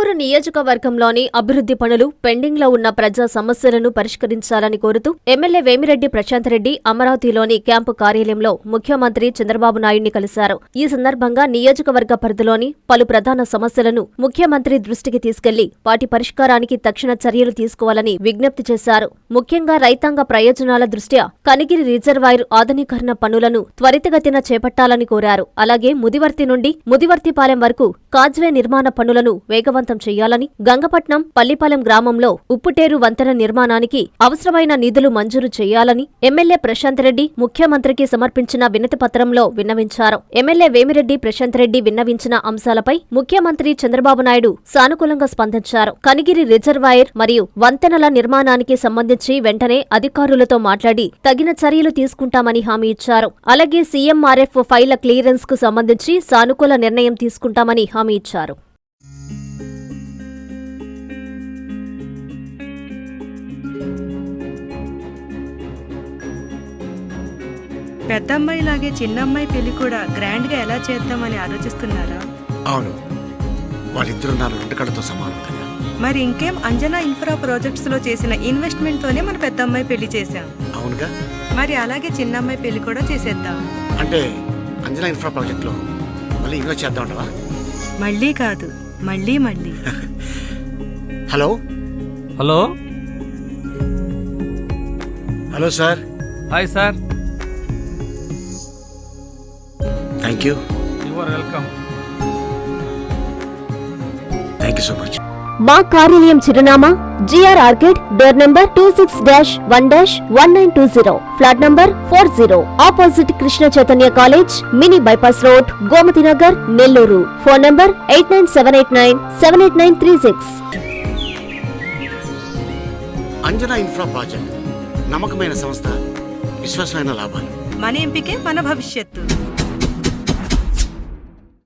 కోవూరు నియోజకవర్గంలోని అభివృద్ధి పనులు పెండింగ్ లో ఉన్న ప్రజా సమస్యలను పరిష్కరించాలని కోరుతూ ఎమ్మెల్యే వేమిరెడ్డి ప్రశాంత్ రెడ్డి అమరావతిలోని క్యాంపు కార్యాలయంలో ముఖ్యమంత్రి చంద్రబాబు నాయుడిని కలిశారు. ఈ సందర్భంగా నియోజకవర్గ పరిధిలోని పలు ప్రధాన సమస్యలను ముఖ్యమంత్రి దృష్టికి తీసుకెళ్లి వాటి పరిష్కారానికి తక్షణ చర్యలు తీసుకోవాలని విజ్ఞప్తి చేశారు. ముఖ్యంగా రైతాంగ ప్రయోజనాల దృష్ట్యా కనిగిరి రిజర్వాయర్ ఆధునీకరణ పనులను త్వరితగతిన చేపట్టాలని కోరారు. అలాగే ముదివర్తి నుండి ముదివర్తిపాలెం వరకు కాజ్వే నిర్మాణ పనులను వేగవంతం చేయాలని, గంగపట్నం పల్లిపాలెం గ్రామంలో ఉప్పుటేరు వంతెన నిర్మాణానికి అవసరమైన నిధులు మంజూరు చేయాలని ఎమ్మెల్యే ప్రశాంత్ రెడ్డి ముఖ్యమంత్రికి సమర్పించిన వినతిపత్రంలో విన్నవించారు. ఎమ్మెల్యే వేమిరెడ్డి ప్రశాంత్ రెడ్డి విన్నవించిన అంశాలపై ముఖ్యమంత్రి చంద్రబాబు నాయుడు సానుకూలంగా స్పందించారు. కనిగిరి రిజర్వాయర్ మరియు వంతెనల నిర్మాణానికి సంబంధించి వెంటనే అధికారులతో మాట్లాడి తగిన చర్యలు తీసుకుంటామని హామీ ఇచ్చారు. అలాగే సీఎంఆర్ఎఫ్ ఫైళ్ల క్లియరెన్స్ కు సంబంధించి సానుకూల నిర్ణయం తీసుకుంటామని హామీ ఇచ్చారు. పెద్దమ్మాయిలాగే చిన్నమ్మాయి పెళ్లి కూడా గ్రాండ్ గా ఎలా చేద్దామని ఆలోచిస్తున్నారా? అవును, వాళ్ళిద్దరు నా రెండు కళ్ళతో సమానం కదా. మరి ఇంకేం, అంజనా ఇన్ఫ్రా ప్రాజెక్ట్స్ లో చేసిన ఇన్వెస్ట్మెంట్ తోనే మన పెద్దమ్మాయి పెళ్లి చేశాం. అవునుగా, మరి అలాగే చిన్నమ్మాయి పెళ్లి కూడా చేసేద్దాం. అంటే అంజనా ఇన్ఫ్రా ప్రాజెక్ట్ లో మళ్ళీ ఇన్వెస్ట్ చేద్దాం అంటావా? మళ్ళీ కాదు, మళ్ళీ మళ్ళీ. Hello hello hello sir. Hi sir. Thank you. You are welcome. Thank you so much. మా కార్యాలయం చిరునామా GR Orchid, door number 26-1-1920, flat number 40, opposite Krishna Chaitanya college, mini bypass road, Gomathi Nagar, Nellore. Phone number 8978978936. Anjana infra project నమ్మకమైన సంస్థ, విశ్వాసమైన లాభాలు. మన ఎంపికే మన భవిష్యత్తు.